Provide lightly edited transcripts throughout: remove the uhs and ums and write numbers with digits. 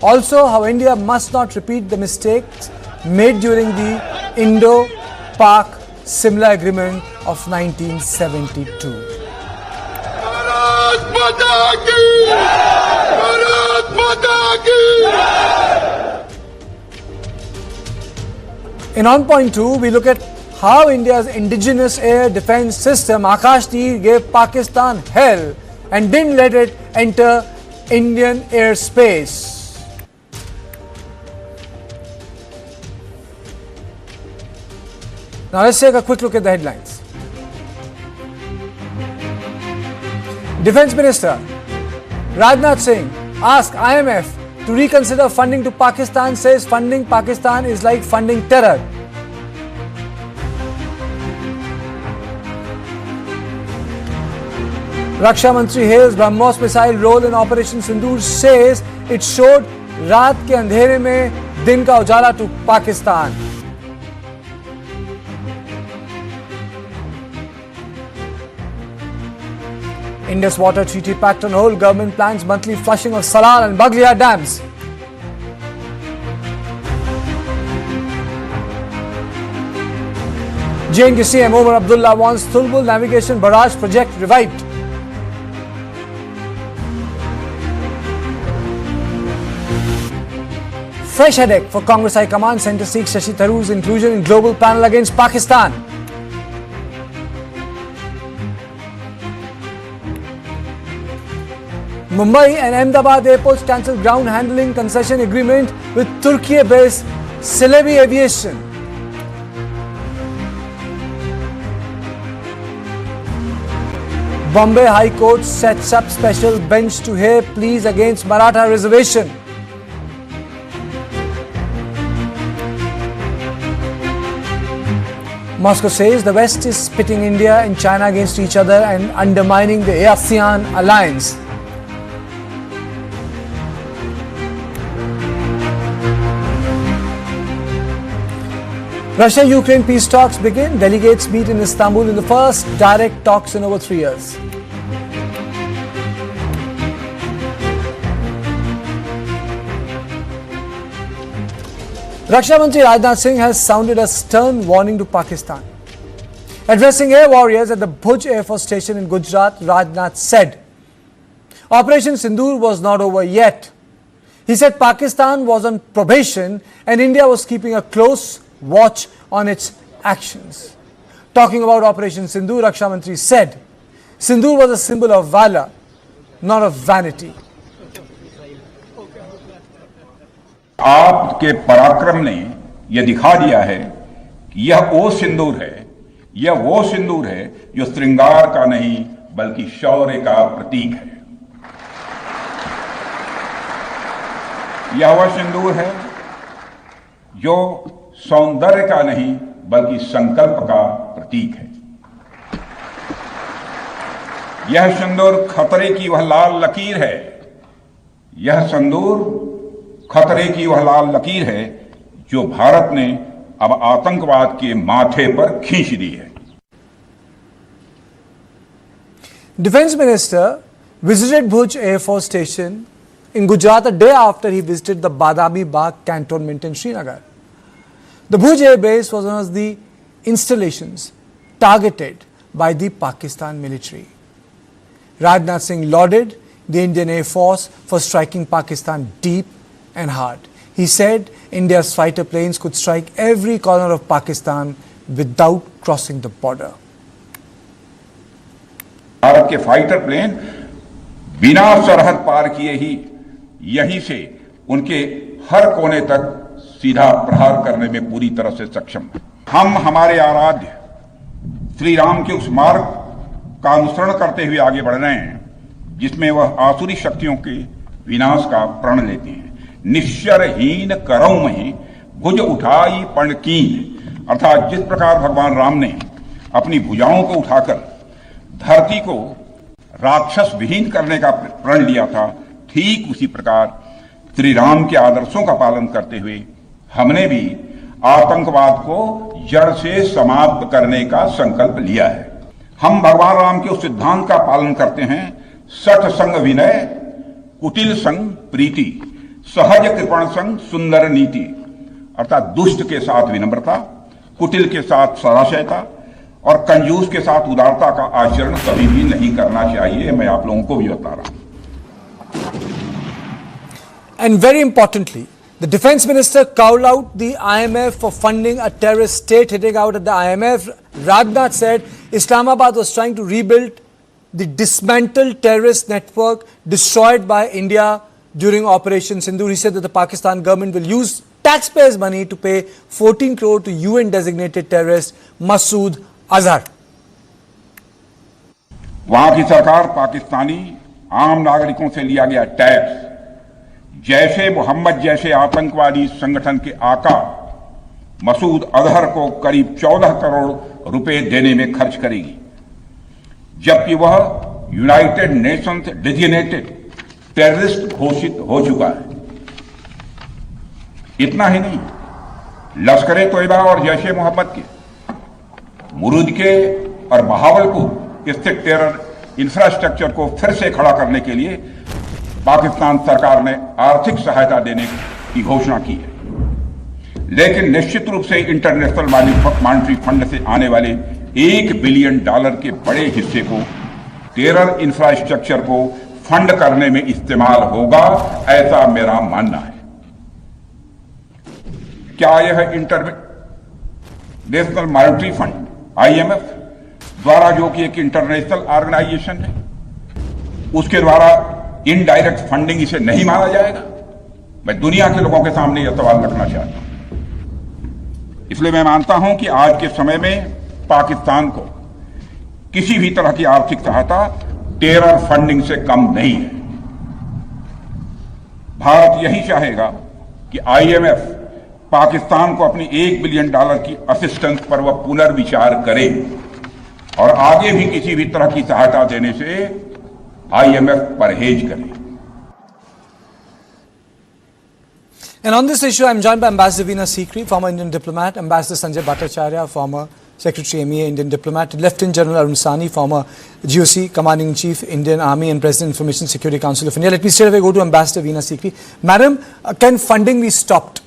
Also, how India must not repeat the mistakes made during the Indo-PAK Simla Agreement of 1972. In on point 2, we look at how India's indigenous air defense system Akashsteer gave Pakistan hell and didn't let it enter Indian airspace. Now let's take a quick look at the headlines. Defense Minister Rajnath Singh asked IMF to reconsider funding to Pakistan, says funding Pakistan is like funding terror. Raksha Mantri hails BrahMos missile role in Operation Sindoor, says it showed रात के अंधेरे में दिन का उजाला to Pakistan. Indus Water Treaty pact on hold, government plans monthly flushing of Salal and Baglia dams. JNK CM Omar Abdullah wants Thulbul Navigation Barrage project revived. Fresh headache for Congress High Command, Centre seeks Shashi Tharoor's inclusion in global panel against Pakistan. Mumbai and Ahmedabad airports cancelled ground handling concession agreement with Turkey-based Celebi Aviation. Bombay High Court sets up special bench to hear pleas against Maratha reservation. Moscow says the West is pitting India and China against each other and undermining the ASEAN alliance. Russia-Ukraine peace talks begin. Delegates meet in Istanbul in the first direct talks in over 3 years. Raksha Mantri Rajnath Singh has sounded a stern warning to Pakistan. Addressing air warriors at the Bhuj Air Force Station in Gujarat, Rajnath said, Operation Sindoor was not over yet. He said Pakistan was on probation and India was keeping a close watch on its actions. Talking about Operation Sindoor, Raksha Mantri said, Sindoor was a symbol of valor, not of vanity. आपके पराक्रम ने यह दिखा दिया है कि यह वो सिंदूर है, यह वो सिंदूर है जो श्रृंगार का नहीं बल्कि शौर्य का प्रतीक है। यह वह सिंदूर है जो सौंदर्य का नहीं बल्कि संकल्प का प्रतीक है। यह सिंदूर खतरे की वह लाल लकीर है, यह सिंदूर खतरे की वह लाल लकीर है जो भारत ने अब आतंकवाद के माथे पर खींच दी है। Defense Minister visited Bhuj Air Force Station in Gujarat a day after he visited the Badami Bagh cantonment in Srinagar. The Bhuj Air Base was one of the installations targeted by the Pakistan military. Rajnath Singh lauded the Indian Air Force for striking Pakistan deep and hard. He said India's fighter planes could strike every corner of Pakistan without crossing the border. Bharat के fighter plane बिना सरहद पार किए ही यहीं से उनके हर कोने तक सीधा प्रहार करने में पूरी तरह से सक्षम है। हम हमारे आराध्य श्री राम के उस मार्ग का अनुसरण करते हुए आगे बढ़ रहे हैं जिसमें वह आसुरी शक्तियों के विनाश का प्रण लेते हैं। निश्चरहीन करौ मही भुज उठाई पण कीन, अर्थात जिस प्रकार भगवान राम ने अपनी भुजाओं को उठाकर धरती को राक्षस विहीन करने का प्रण लिया था, ठीक उसी प्रकार श्री राम के आदर्शों का पालन करते हुए हमने भी आतंकवाद को जड़ से समाप्त करने का संकल्प लिया है। हम भगवान राम के उस सिद्धांत का पालन करते हैं, सठ संग विनय कुटिल संग प्रीति, सहज कृपण संग सुंदर नीति, अर्थात दुष्ट के साथ विनम्रता, कुटिल के साथ सदाशयता और कंजूस के साथ उदारता का आचरण कभी भी नहीं करना चाहिए। मैं आप लोगों को भी बता रहा हूं। And very importantly, the defense minister called out the IMF for funding a terrorist state. Hitting out at the IMF, Rajnath said Islamabad was trying to rebuild the dismantled terrorist network destroyed by India during Operation Sindoor. He said that the Pakistan government will use taxpayers' money to pay 14 crore to UN designated terrorist Masood Azhar. वहां की सरकार पाकिस्तानी आम नागरिकों से लिया गया tax जैसे मोहम्मद जैसे आतंकवादी संगठन के आका मसूद अजहर को करीब 14 करोड़ रुपए देने में खर्च करेगी, जबकि वह यूनाइटेड नेशंस डेजिग्नेटेड टेररिस्ट घोषित हो चुका है। इतना ही नहीं, लश्कर-ए-तोयबा और जैश-ए मोहम्मद के मुरूद के और बहावलपुर स्थित टेरर इंफ्रास्ट्रक्चर को फिर से खड़ा करने के लिए पाकिस्तान सरकार ने आर्थिक सहायता देने की घोषणा की है। लेकिन निश्चित रूप से इंटरनेशनल मॉनेटरी फंड से आने वाले $1 बिलियन के बड़े हिस्से को टेरर इंफ्रास्ट्रक्चर को फंड करने में इस्तेमाल होगा, ऐसा मेरा मानना है। क्या यह इंटरनेशनल मॉनेटरी फंड IMF द्वारा, जो कि एक इंटरनेशनल ऑर्गेनाइजेशन है, उसके द्वारा इनडायरेक्ट फंडिंग इसे नहीं माना जाएगा? मैं दुनिया के लोगों के सामने यह सवाल रखना चाहता हूं। इसलिए मैं मानता हूं कि आज के समय में पाकिस्तान को किसी भी तरह की आर्थिक सहायता टेरर फंडिंग से कम नहीं है। भारत यही चाहेगा कि IMF पाकिस्तान को अपनी $1 बिलियन की असिस्टेंस पर वह पुनर्विचार करे और आगे भी किसी भी तरह की सहायता देने से IMF परहेज करे। And on this issue, I'm joined by Ambassador Veena Sikri, former Indian diplomat, Ambassador Sanjay Bhattacharya, former Secretary MEA, Indian diplomat, Lieutenant General Arun Sani, former GOC, Commanding in Chief, Indian Army and President, Information Security Council of India. Let me straight away go to Ambassador Veena Sikri. Madam, can funding be stopped?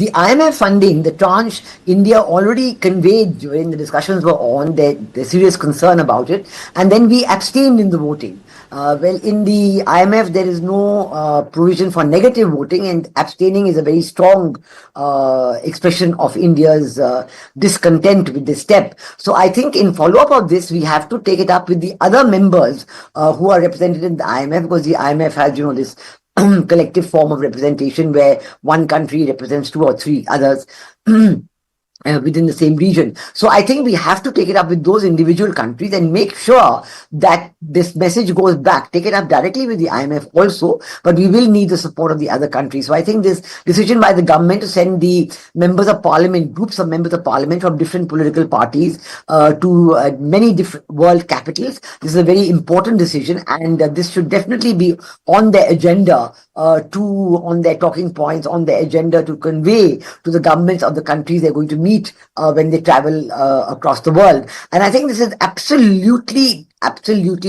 The IMF funding, the tranche, India already conveyed during the discussions were on their serious concern about it, and then we abstained in the voting. Well, in the IMF, there is no provision for negative voting, and abstaining is a very strong expression of India's discontent with this step. So I think in follow-up of this, we have to take it up with the other members who are represented in the IMF, because the IMF has, this collective form of representation where one country represents 2 or 3 others within the same region. So I think we have to take it up with those individual countries and make sure that this message goes back, take it up directly with the IMF also, but we will need the support of the other countries. So I think this decision by the government to send the members of parliament, groups of members of parliament from different political parties to many different world capitals, this is a very important decision, and this should definitely be on their agenda, on their talking points, on their agenda to convey to the governments of the countries they're going to meet when they travel across the world. And I think this is absolutely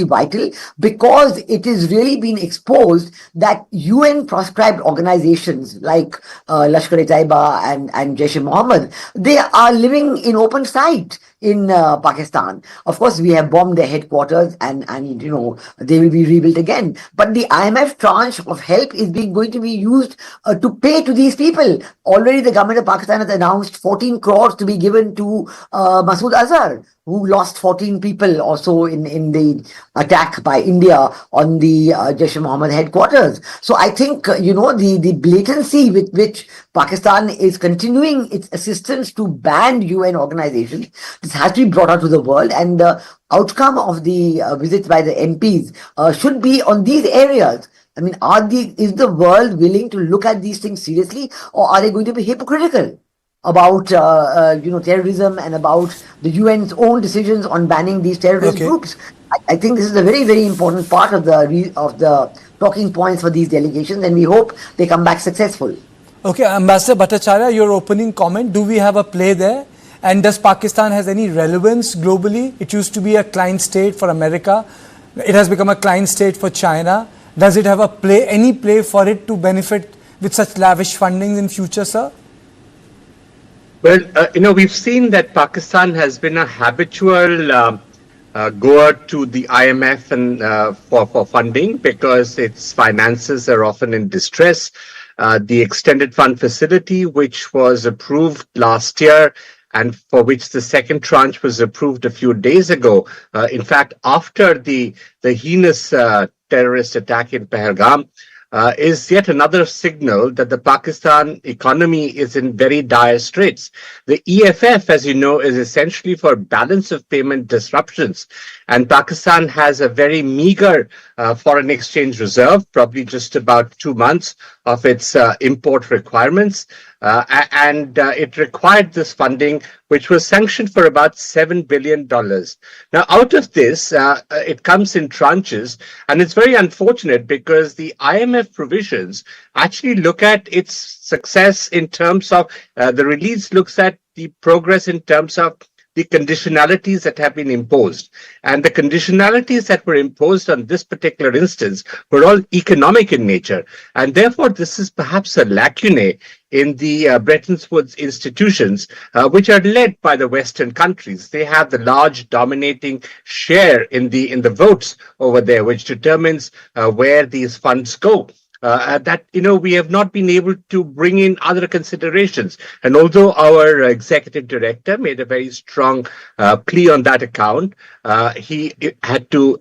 vital, because it is really been exposed that UN proscribed organizations like Lashkar-e-Taiba and Jaish-e-Mohammed, they are living in open sight in Pakistan. Of course, we have bombed their headquarters and they will be rebuilt again. But the IMF tranche of help is going to be used to pay to these people. Already the government of Pakistan has announced 14 crores to be given to Masood Azhar, who lost 14 people also in the attack by India on the Jaish-e-Mohammed headquarters. So I think, the blatancy with which Pakistan is continuing its assistance to banned UN organizations, this has to be brought out to the world, and the outcome of the visits by the MPs should be on these areas. I mean, is the world willing to look at these things seriously, or are they going to be hypocritical about terrorism and about the UN's own decisions on banning these terrorist groups? I think this is a very, very important part of the talking points for these delegations, and we hope they come back successful. Okay, Ambassador Bhattacharya, your opening comment, do we have a play there? And does Pakistan has any relevance globally? It used to be a client state for America. It has become a client state for China. Does it have any play for it to benefit with such lavish funding in future, sir? Well, we've seen that Pakistan has been a habitual goer to the IMF and for funding because its finances are often in distress. The extended fund facility, which was approved last year and for which the second tranche was approved a few days ago, in fact, after the heinous terrorist attack in Pahalgam, is yet another signal that the Pakistan economy is in very dire straits. The EFF, as you know, is essentially for balance of payment disruptions. And Pakistan has a very meager foreign exchange reserve, probably just about 2 months of its import requirements. And it required this funding, which was sanctioned for about $7 billion. Now, out of this, it comes in tranches, and it's very unfortunate because the IMF provisions actually look at its success in terms of the release looks at the progress in terms of the conditionalities that have been imposed. And the conditionalities that were imposed on this particular instance were all economic in nature. And therefore, this is perhaps a lacunae in the Bretton Woods institutions, which are led by the Western countries. They have the large dominating share in the votes over there, which determines where these funds go. That we have not been able to bring in other considerations. And although our executive director made a very strong plea on that account, he had to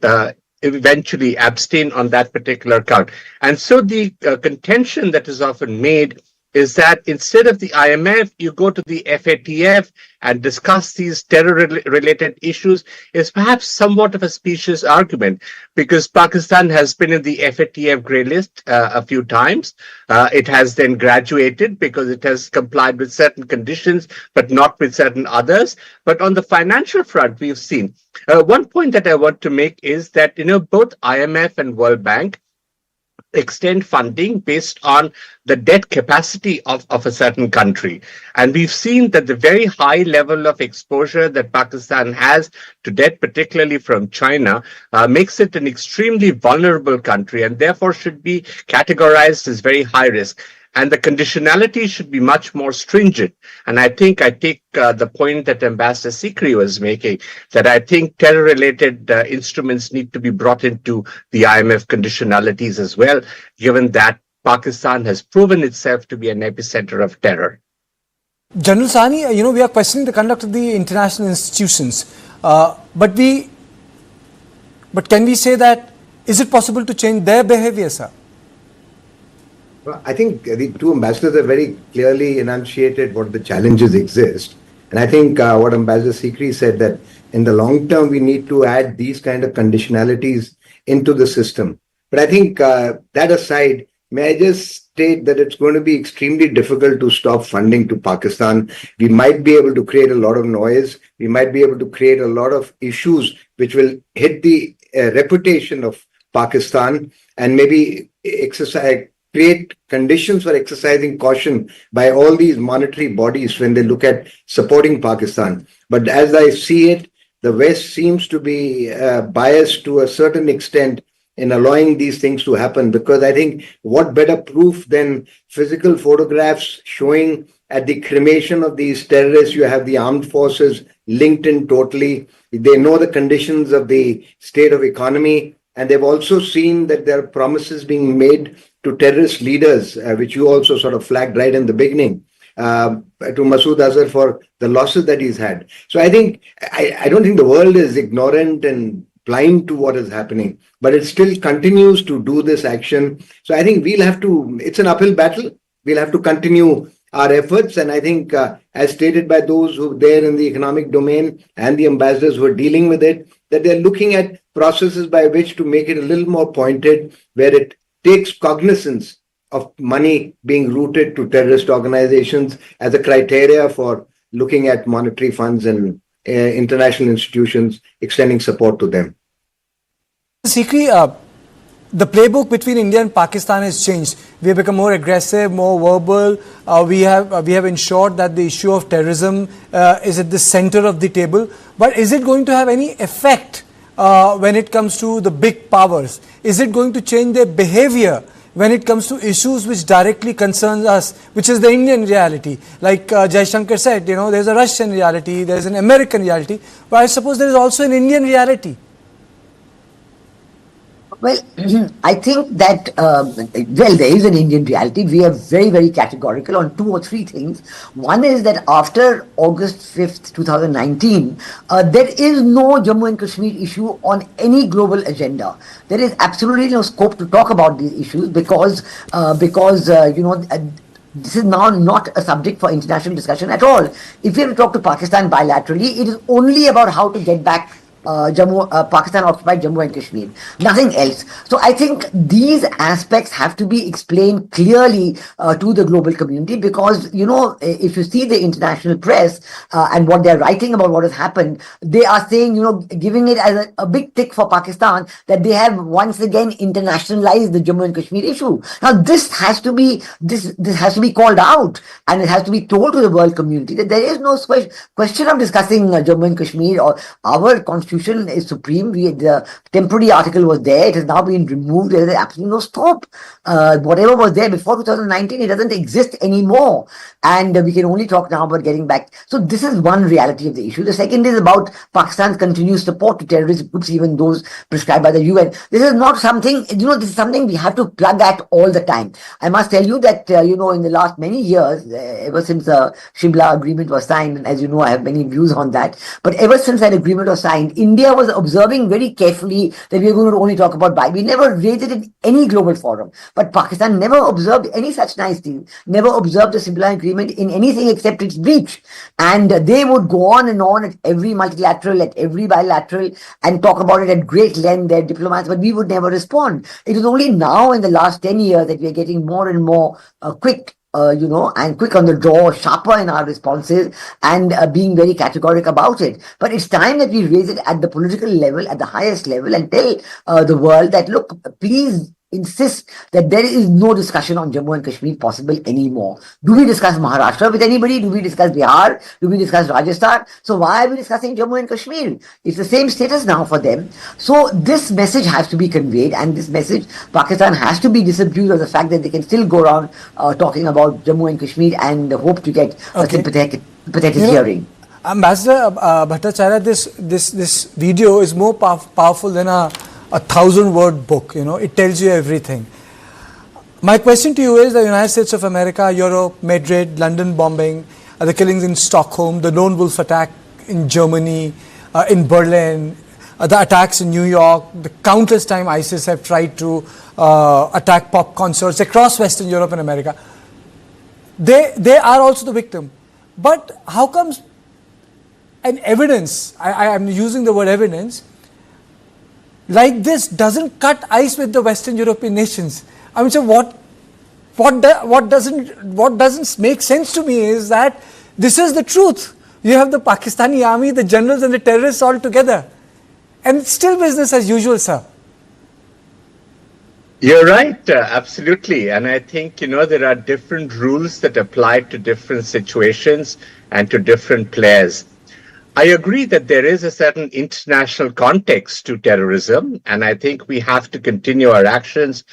eventually abstain on that particular account. And so the contention that is often made is that instead of the IMF, you go to the FATF and discuss these terror-related issues is perhaps somewhat of a specious argument because Pakistan has been in the FATF grey list a few times. It has then graduated because it has complied with certain conditions, but not with certain others. But on the financial front, we've seen one point that I want to make is that, both IMF and World Bank extend funding based on the debt capacity of a certain country. And we've seen that the very high level of exposure that Pakistan has to debt, particularly from China, makes it an extremely vulnerable country and therefore should be categorized as very high risk. And the conditionality should be much more stringent. And I think I take the point that Ambassador Sikri was making, that I think terror-related instruments need to be brought into the IMF conditionalities as well, given that Pakistan has proven itself to be an epicenter of terror. General Sani, we are questioning the conduct of the international institutions. But can we say that, is it possible to change their behavior, sir? Well, I think the two ambassadors have very clearly enunciated what the challenges exist. And I think what Ambassador Sikri said, that in the long term, we need to add these kind of conditionalities into the system. But I think that aside, may I just state that it's going to be extremely difficult to stop funding to Pakistan. We might be able to create a lot of noise. We might be able to create a lot of issues which will hit the reputation of Pakistan and maybe create conditions for exercising caution by all these monetary bodies when they look at supporting Pakistan. But as I see it, the West seems to be biased to a certain extent in allowing these things to happen, because I think what better proof than physical photographs showing at the cremation of these terrorists, you have the armed forces linked in totally. They know the conditions of the state of economy, and they've also seen that there are promises being made to terrorist leaders, which you also sort of flagged right in the beginning, to Masood Azhar for the losses that he's had. So I think, I don't think the world is ignorant and blind to what is happening, but it still continues to do this action. So I think we'll have to, it's an uphill battle. We'll have to continue our efforts. And I think, as stated by those who are there in the economic domain and the ambassadors who are dealing with it, that they're looking at processes by which to make it a little more pointed, where it takes cognizance of money being routed to terrorist organizations as a criteria for looking at monetary funds and international institutions extending support to them. Sikri, the playbook between India and Pakistan has changed. We have become more aggressive, more verbal. We have ensured that the issue of terrorism is at the center of the table. But is it going to have any effect when it comes to the big powers? Is it going to change their behavior when it comes to issues which directly concerns us, which is the Indian reality? Like Jaishankar said, you know, there's a Russian reality, there's an American reality, but I suppose there is also an Indian reality. Well, I think that, well, there is an Indian reality. We are very, very categorical on 2 or 3 things. One is that after August 5th, 2019, there is no Jammu and Kashmir issue on any global agenda. There is absolutely no scope to talk about these issues because you know, this is now not a subject for international discussion at all. If we have to talk to Pakistan bilaterally, it is only about how to get back Pakistan occupied Jammu and Kashmir, nothing else. So I think these aspects have to be explained clearly to the global community, because, you know, if you see the international press and what they're writing about what has happened, they are saying, you know, giving it as a big tick for Pakistan that they have once again internationalized the Jammu and Kashmir issue. Now this has to be called out, and it has to be told to the world community that there is no question of discussing Jammu and Kashmir, or our constitution is supreme. The temporary article was there. It has now been removed. There is absolutely no scope. Whatever was there before 2019, it doesn't exist anymore. And we can only talk now about getting back. So this is one reality of the issue. The second is about Pakistan's continued support to terrorist groups, even those prescribed by the UN. This is not something, you know, this is something we have to plug at all the time. I must tell you that, you know, in the last many years, ever since the Shimla agreement was signed, and as you know, I have many views on that, but ever since that agreement was signed, India was observing very carefully that we are going to only talk about Biden. We never raised it in any global forum. But Pakistan never observed any such nice deal, never observed the Shimla agreement in anything except its breach. And they would go on and on at every multilateral, at every bilateral, and talk about it at great length, their diplomats, but we would never respond. It is only now in the last 10 years that we are getting more and more quick, you know, and quick on the draw, sharper in our responses, and being very categorical about it. But it's time that we raise it at the political level, at the highest level, and tell the world that, look, please insist that there is no discussion on Jammu and Kashmir possible anymore. Do we discuss Maharashtra with anybody? Do we discuss Bihar? Do we discuss Rajasthan? So why are we discussing Jammu and Kashmir? It's the same status now for them. So this message has to be conveyed, and this message, Pakistan has to be disabused of the fact that they can still go around talking about Jammu and Kashmir and hope to get a sympathetic hearing. Ambassador Bhattacharya, this video is more powerful than a 1,000-word book. You know, it tells you everything. My question to you is: the United States of America, Europe, Madrid, London bombing, the killings in Stockholm, the lone wolf attack in Germany, in Berlin, the attacks in New York, the countless time ISIS have tried to attack pop concerts across Western Europe and America. They are also the victim. But how comes an evidence, I am using the word evidence, like this doesn't cut ice with the Western European nations? I mean, so what doesn't make sense to me is that this is the truth. You have the Pakistani army, the generals and the terrorists all together, and it's still business as usual, sir. You're right, absolutely. And I think, you know, there are different rules that apply to different situations and to different players. I agree that there is a certain international context to terrorism, and I think we have to continue our actions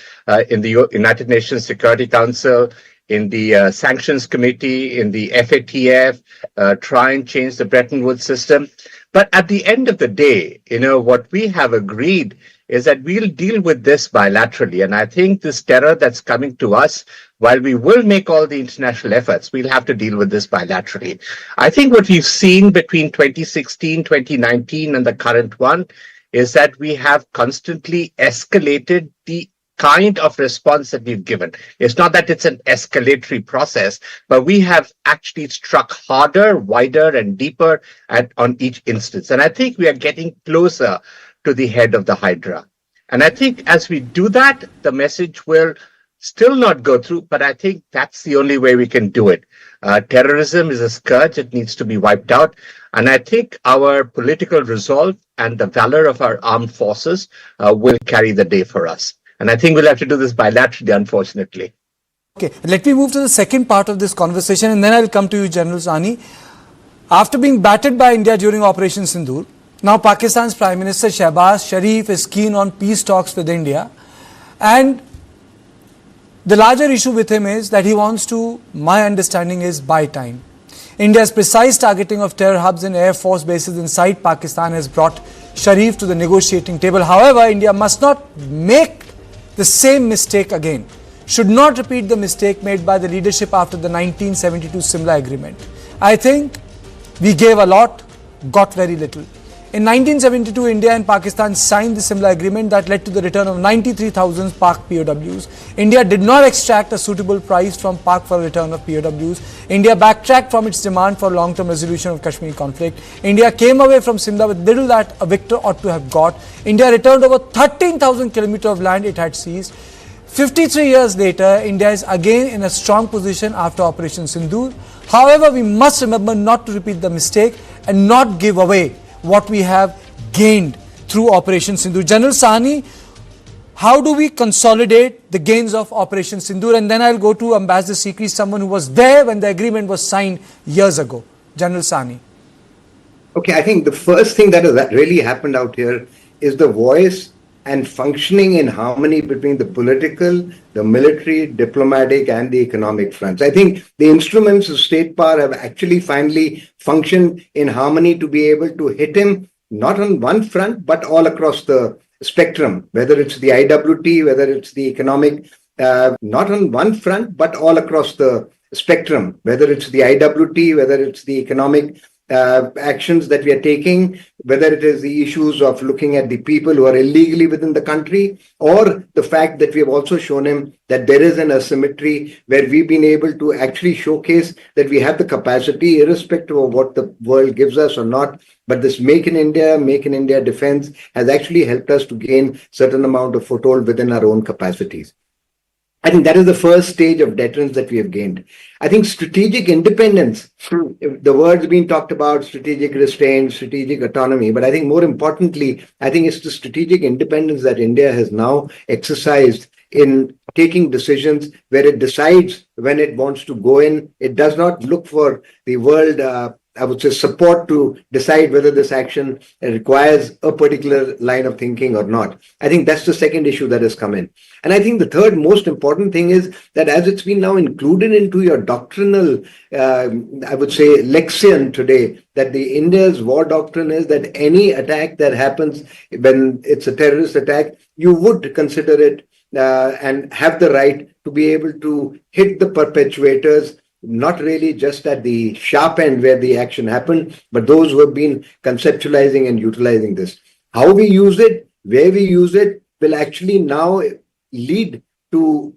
in the United Nations Security Council, in the Sanctions Committee, in the FATF, try and change the Bretton Woods system. But at the end of the day, you know, what we have agreed is that we'll deal with this bilaterally. And I think this terror that's coming to us, while we will make all the international efforts, we'll have to deal with this bilaterally. I think what we've seen between 2016, 2019, and the current one is that we have constantly escalated the kind of response that we've given. It's not that it's an escalatory process, but we have actually struck harder, wider, and deeper on each instance. And I think we are getting closer to the head of the Hydra. And I think as we do that, the message will still not go through, but I think that's the only way we can do it. Terrorism is a scourge. It needs to be wiped out. And I think our political resolve and the valor of our armed forces will carry the day for us. And I think we'll have to do this bilaterally, unfortunately. Okay, let me move to the second part of this conversation, and then I'll come to you, General Sani. After being battered by India during Operation Sindoor, Now Pakistan's Prime Minister Shehbaz Sharif is keen on peace talks with India, and the larger issue with him is that he wants to, my understanding is, buy time. India's precise targeting of terror hubs and air force bases inside Pakistan has brought Sharif to the negotiating table. However, India must not make the same mistake again, should not repeat the mistake made by the leadership after the 1972 Simla Agreement. I think we gave a lot, got very little. In 1972, India and Pakistan signed the Simla Agreement that led to the return of 93,000 PAK POWs. India did not extract a suitable price from PAK for return of POWs. India backtracked from its demand for long-term resolution of Kashmir conflict. India came away from Simla with little that a victor ought to have got. India returned over 13,000 kilometers of land it had seized. 53 years later, India is again in a strong position after Operation Sindoor. However, we must remember not to repeat the mistake and not give away what we have gained through Operation Sindoor. General Sahni, how do we consolidate the gains of Operation Sindoor? And then I'll go to Ambassador Sikri, someone who was there when the agreement was signed years ago. General Sahni. Okay, I think the first thing that really happened out here is the voice and functioning in harmony between the political, the military, diplomatic, and the economic fronts. I think the instruments of state power have actually finally functioned in harmony to be able to hit him, not on one front, but all across the spectrum, whether it's the IWT, whether it's the economic, not on one front, but all across the spectrum, whether it's the IWT, whether it's the economic actions that we are taking, whether it is the issues of looking at the people who are illegally within the country, or the fact that we have also shown him that there is an asymmetry where we've been able to actually showcase that we have the capacity, irrespective of what the world gives us or not. But this Make in India defense has actually helped us to gain certain amount of foothold within our own capacities. I think that is the first stage of deterrence that we have gained. I think strategic independence, the word's been talked about, strategic restraint, strategic autonomy, but I think more importantly, I think it's the strategic independence that India has now exercised in taking decisions where it decides when it wants to go in. It does not look for the world, I would say, support to decide whether this action requires a particular line of thinking or not. I think that's the second issue that has come in. And I think the third most important thing is that as it's been now included into your doctrinal, I would say, lexion today, that the India's war doctrine is that any attack that happens when it's a terrorist attack, you would consider it and have the right to be able to hit the perpetrators, not really just at the sharp end where the action happened, but those who have been conceptualizing and utilizing this. How we use it, where we use it, will actually now lead to,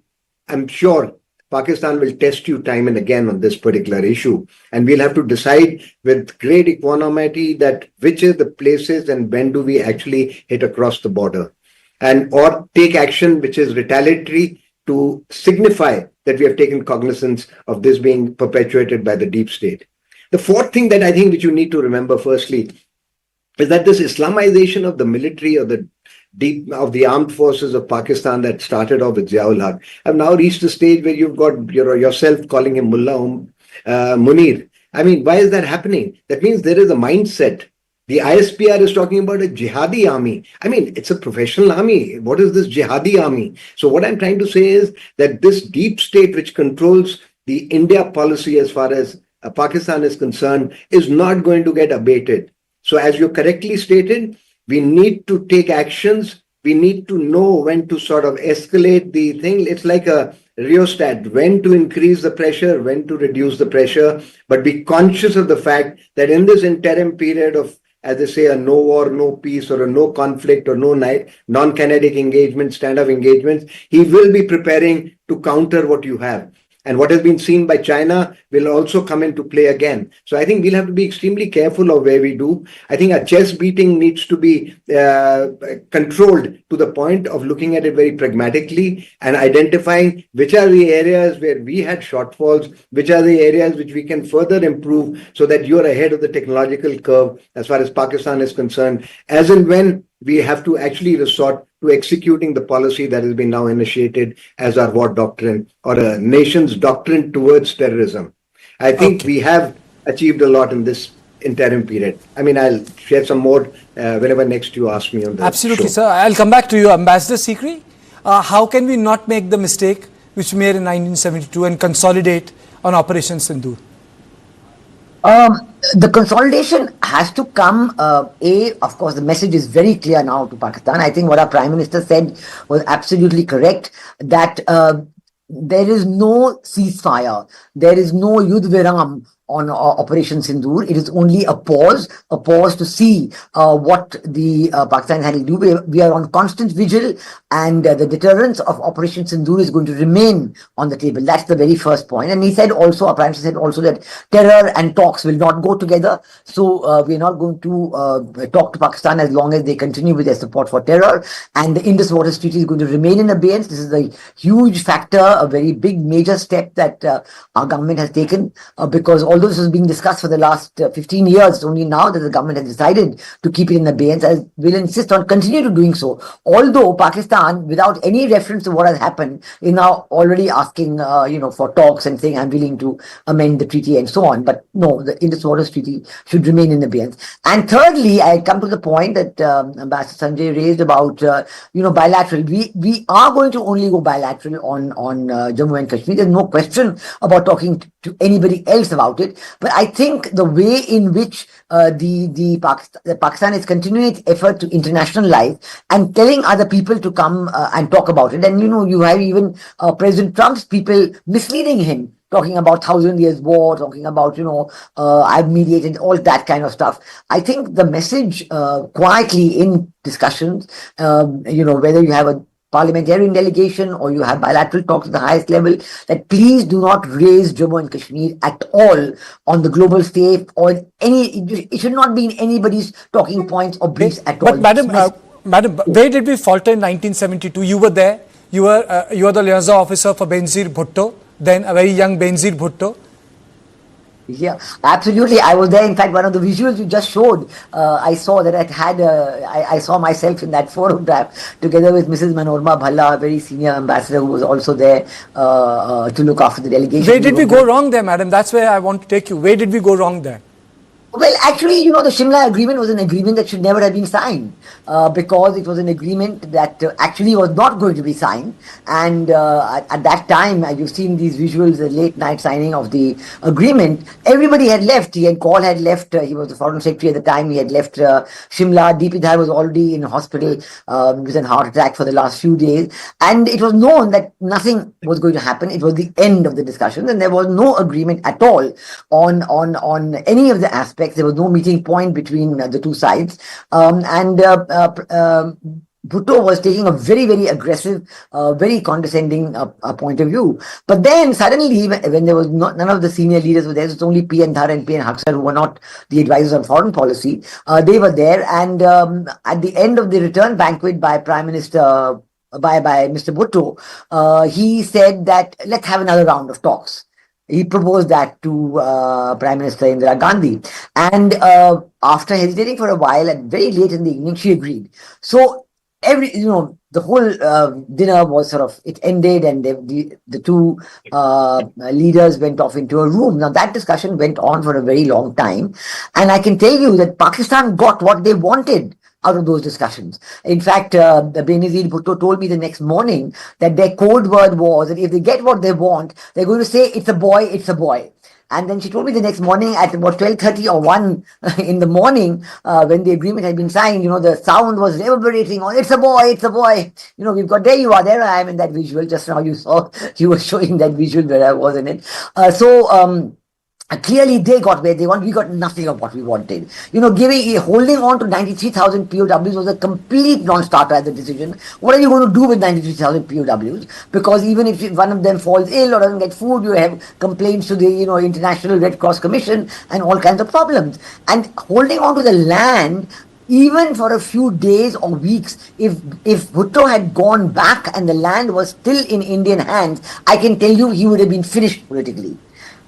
I'm sure, Pakistan will test you time and again on this particular issue. And we'll have to decide with great equanimity that which are the places and when do we actually hit across the border, and or take action which is retaliatory to signify that we have taken cognizance of this being perpetuated by the deep state. The fourth thing that I think which you need to remember firstly is that this Islamization of the military or the armed forces of Pakistan that started off with Ziaul Haq have now reached a stage where you've got yourself calling him Mullah Munir. I mean, why is that happening? That means there is a mindset. The ISPR is talking about a jihadi army. I mean, it's a professional army. What is this jihadi army? So what I'm trying to say is that this deep state which controls the India policy as far as Pakistan is concerned is not going to get abated. So as you correctly stated, we need to take actions. We need to know when to sort of escalate the thing. It's like a rheostat, when to increase the pressure, when to reduce the pressure, but be conscious of the fact that in this interim period of, as they say, a no war, no peace, or a no conflict, or no non-kinetic engagement, stand-off engagements, he will be preparing to counter what you have. And what has been seen by China will also come into play again. So I think we'll have to be extremely careful of where we do. I think our chest beating needs to be controlled to the point of looking at it very pragmatically and identifying which are the areas where we had shortfalls, which are the areas which we can further improve so that you're ahead of the technological curve as far as Pakistan is concerned, as and when we have to actually resort to executing the policy that has been now initiated as our war doctrine or a nation's doctrine towards terrorism. I think we have achieved a lot in this interim period. I mean, I'll share some more whenever next you ask me on the Absolutely, show. sir. I'll come back to you, Ambassador Sikri. How can we not make the mistake which we made in 1972 and consolidate on Operation Sindoor? The consolidation has to come. Of course, the message is very clear now to Pakistan. I think what our Prime Minister said was absolutely correct, that there is no ceasefire, there is no Yudh Viram on Operation Sindoor. It is only a pause to see what the Pakistan had to do. We are on constant vigil, and the deterrence of Operation Sindoor is going to remain on the table. That's the very first point. And he said also, our Prime Minister said also, that terror and talks will not go together. So we're not going to talk to Pakistan as long as they continue with their support for terror. And the Indus Waters Treaty is going to remain in abeyance. This is a huge factor, a very big major step that our government has taken, because although this was being discussed for the last 15 years, it's only now that the government has decided to keep it in abeyance, and will insist on continue to doing so. Although Pakistan, without any reference to what has happened, is now already asking, for talks and saying, I'm willing to amend the treaty and so on. But no, the Indus Waters Treaty should remain in abeyance. And thirdly, I come to the point that Ambassador Sanjay raised about, bilateral. We are going to only go bilateral on Jammu and Kashmir. There's no question about talking to anybody else about it. But I think the way in which Pakistan is continuing its effort to internationalize and telling other people to come and talk about it. And you have even President Trump's people misleading him, talking about 1,000 years war, talking about, I've mediated, all that kind of stuff. I think the message quietly in discussions, whether you have a parliamentarian delegation or you have bilateral talks at the highest level, that please do not raise Jammu and Kashmir at all on the global stage, or it should not be in anybody's talking points or briefs at all. But Madam, where did we falter in 1972? You were there. You were the liaison officer for Benazir Bhutto, then a very young Benazir Bhutto. Yeah, absolutely. I was there. In fact, one of the visuals you just showed, I saw that I saw myself in that photograph together with Mrs. Manorma Bhalla, a very senior ambassador who was also there to look after the delegation. Where did we go wrong there, madam? That's where I want to take you. Where did we go wrong there? Well, actually, the Shimla agreement was an agreement that should never have been signed, because it was an agreement that actually was not going to be signed. And at that time, as you've seen these visuals, the late night signing of the agreement, everybody had left. Kaul had left. He was the foreign secretary at the time. He had left Shimla. DP Dhar was already in hospital with a heart attack for the last few days. And it was known that nothing was going to happen. It was the end of the discussions, and there was no agreement at all on any of the aspects. There was no meeting point between the two sides. Bhutto was taking a very, very aggressive, very condescending point of view. But then suddenly, when there was none of the senior leaders were there, it was only P.N. Dhar and P.N. Haksar, who were not the advisors on foreign policy. They were there. And at the end of the return banquet by Prime Minister, by Mr. Bhutto, he said that let's have another round of talks. He proposed that to Prime Minister Indira Gandhi. And after hesitating for a while, and very late in the evening, she agreed. So the whole dinner was it ended, and the two leaders went off into a room. Now that discussion went on for a very long time. And I can tell you that Pakistan got what they wanted out of those discussions. In fact, the Benazir Bhutto told me the next morning that their code word was that if they get what they want, they're going to say, it's a boy, it's a boy. And then she told me the next morning at about 12:30 or 1 in the morning, when the agreement had been signed, the sound was reverberating on, it's a boy, it's a boy. We've got, there you are, there I am in that visual. Just now you were showing that visual where I was in it. Clearly, they got where they want. We got nothing of what we wanted. Holding on to 93,000 POWs was a complete non-starter as a decision. What are you going to do with 93,000 POWs? Because even if one of them falls ill or doesn't get food, you have complaints to the International Red Cross Commission and all kinds of problems. And holding on to the land, even for a few days or weeks, if Bhutto had gone back and the land was still in Indian hands, I can tell you he would have been finished politically.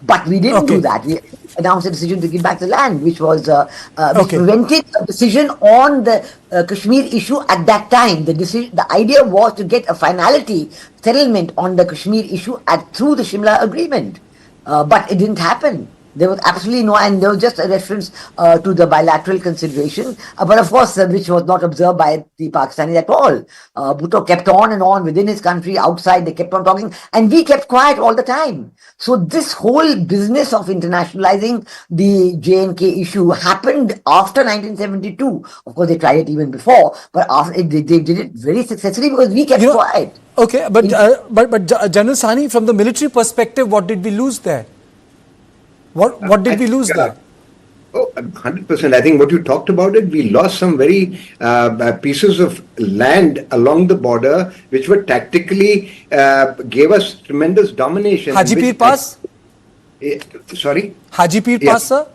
But we didn't do that. We announced a decision to give back the land, which was which prevented a decision on the Kashmir issue at that time. The idea was to get a finality settlement on the Kashmir issue through the Shimla agreement, but it didn't happen. There was absolutely no, and there was just a reference to the bilateral consideration, but of course, which was not observed by the Pakistanis at all. Bhutto kept on and on within his country, outside, they kept on talking, and we kept quiet all the time. So this whole business of internationalizing the J&K issue happened after 1972. Of course, they tried it even before, but after they did it very successfully because we kept quiet. Okay, but General Sahni, from the military perspective, what did we lose there? What did we lose there? Oh, 100%. I think what you talked about it, we lost some very pieces of land along the border, which were tactically gave us tremendous domination. Hajipir Pass? Sorry? Hajipir Pass, sir?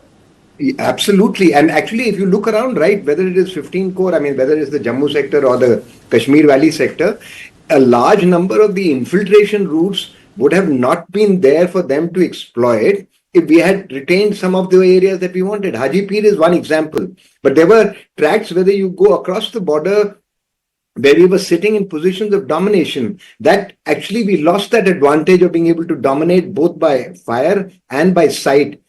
Absolutely. And actually, if you look around, right, whether it is 15 core, I mean, whether it's the Jammu sector or the Kashmir Valley sector, a large number of the infiltration routes would have not been there for them to exploit if we had retained some of the areas that we wanted. Hajipir is one example. But there were tracts, whether you go across the border, where we were sitting in positions of domination, that actually we lost that advantage of being able to dominate both by fire and by sight,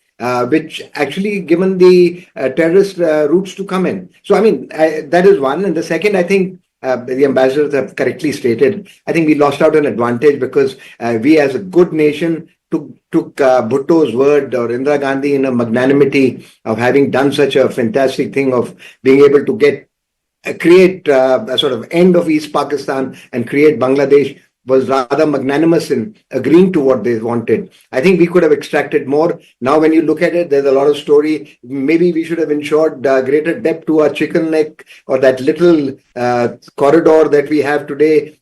which actually given the terrorist routes to come in. So, I mean, that is one. And the second, I think, the ambassadors have correctly stated, I think we lost out an advantage because we as a good nation took Bhutto's word or Indira Gandhi in a magnanimity of having done such a fantastic thing of being able to create a sort of end of East Pakistan and create Bangladesh was rather magnanimous in agreeing to what they wanted. I think we could have extracted more. Now, when you look at it, there's a lot of story. Maybe we should have ensured greater depth to our chicken neck or that little corridor that we have today,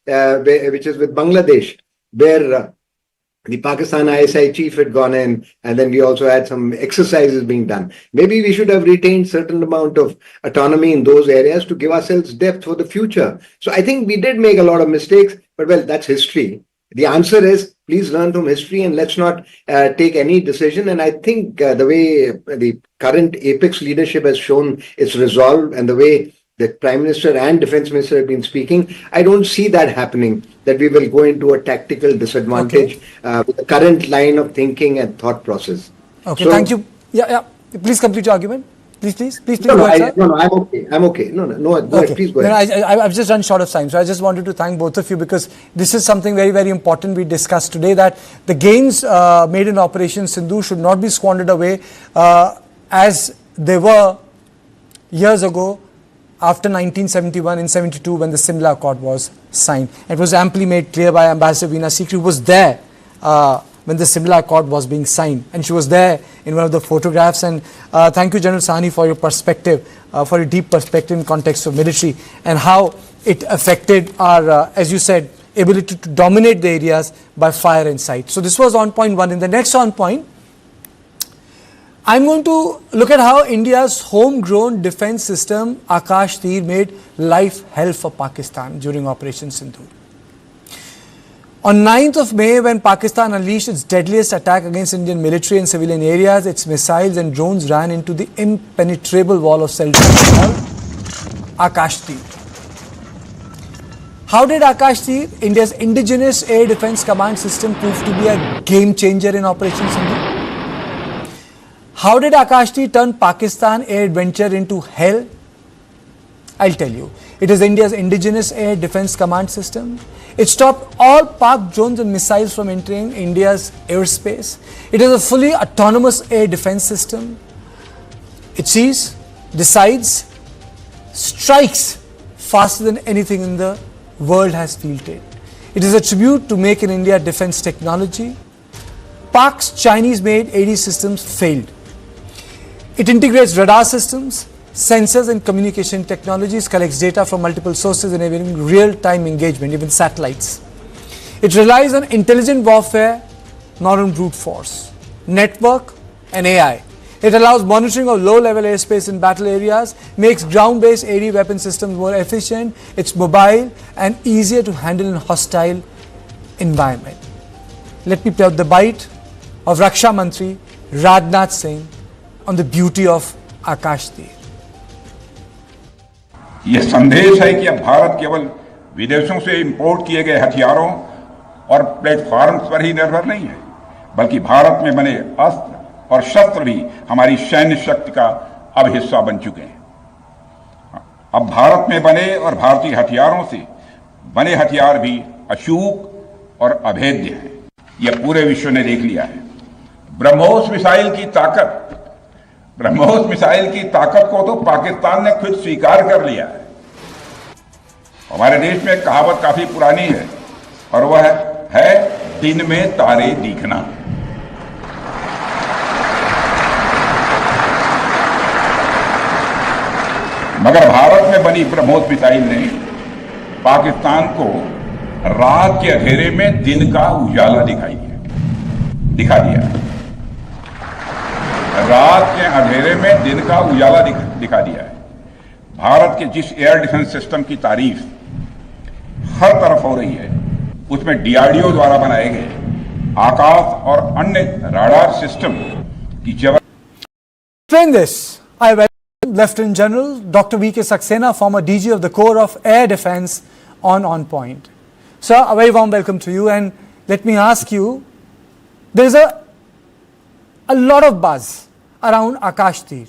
which is with Bangladesh, where the Pakistan ISI chief had gone in, and then we also had some exercises being done. Maybe we should have retained certain amount of autonomy in those areas to give ourselves depth for the future. So I think we did make a lot of mistakes, but well, that's history. The answer is, please learn from history and let's not take any decision. And I think the way the current Apex leadership has shown its resolve and the way the Prime Minister and Defence Minister have been speaking, I don't see that happening, that we will go into a tactical disadvantage with the current line of thinking and thought process. Okay, so, thank you. Yeah. Please complete your argument. Please. No, I'm okay. Go ahead, please go ahead. I've just run short of time, so I just wanted to thank both of you because this is something very, very important we discussed today, that the gains made in Operation Sindoor should not be squandered away as they were years ago after 1971 and 72 when the Simla Accord was signed. It was amply made clear by Ambassador Veena Sikri, who was there when the Simla Accord was being signed, and she was there in one of the photographs. And thank you, General Sahni, for your perspective, for your deep perspective in context of military and how it affected our, as you said, ability to dominate the areas by fire and sight. So this was on point one. In the next on point, I'm going to look at how India's homegrown defense system, Akashsteer, made life hell for Pakistan during Operation Sindoor. On 9th of May, when Pakistan unleashed its deadliest attack against Indian military and civilian areas, its missiles and drones ran into the impenetrable wall of self-defense called Akashteer. How did Akashteer, India's indigenous air defense command system, prove to be a game changer in Operation Sindoor? How did Akashsteer turn Pakistan air adventure into hell? I'll tell you. It is India's indigenous air defense command system. It stopped all PAK drones and missiles from entering India's airspace. It is a fully autonomous air defense system. It sees, decides, strikes faster than anything in the world has fielded. It is a tribute to Make in India defense technology. PAK's Chinese-made AD systems failed. It integrates radar systems, sensors and communication technologies, collects data from multiple sources enabling real-time engagement, even satellites. It relies on intelligent warfare, not on brute force, network and AI. It allows monitoring of low-level airspace in battle areas, makes ground-based AD weapon systems more efficient, it's mobile and easier to handle in hostile environment. Let me play out the bite of Raksha Mantri Rajnath Singh on the beauty of Akashsteer. यह संदेश है कि अब भारत केवल विदेशों से import किए गए हथियारों और प्लेटफॉर्म्स पर ही निर्भर नहीं है, बल्कि भारत में बने अस्त्र और शस्त्र भी हमारी सैन्य शक्ति का अब हिस्सा बन चुके हैं। अब भारत में बने और भारतीय हथियारों से बने हथियार भी अचूक और अभेद्य हैं। यह पूरे विश्व ने देख लिया है। ब्रह्मोस मिसाइल की ताकत को तो पाकिस्तान ने खुद स्वीकार कर लिया है। हमारे देश में एक कहावत काफी पुरानी है और वह है दिन में तारे दिखना। मगर भारत में बनी ब्रह्मोस मिसाइल ने पाकिस्तान को रात के अंधेरे में दिन का उजाला दिखा दिया। रात के अंधेरे में दिन का उजाला दिखा दिया है। भारत के जिस एयर डिफेंस सिस्टम की तारीफ हर तरफ हो रही है, उसमें डीआरडीओ द्वारा बनाए गए आकाश और अन्य राडार सिस्टम की जगह। Explain this, I welcome Lieutenant General Dr. V.K. Saxena, former DG of the Corps of Air Defence on Point. Sir, a very warm welcome to you, and let me ask you, there is a lot of buzz around Akashsteer.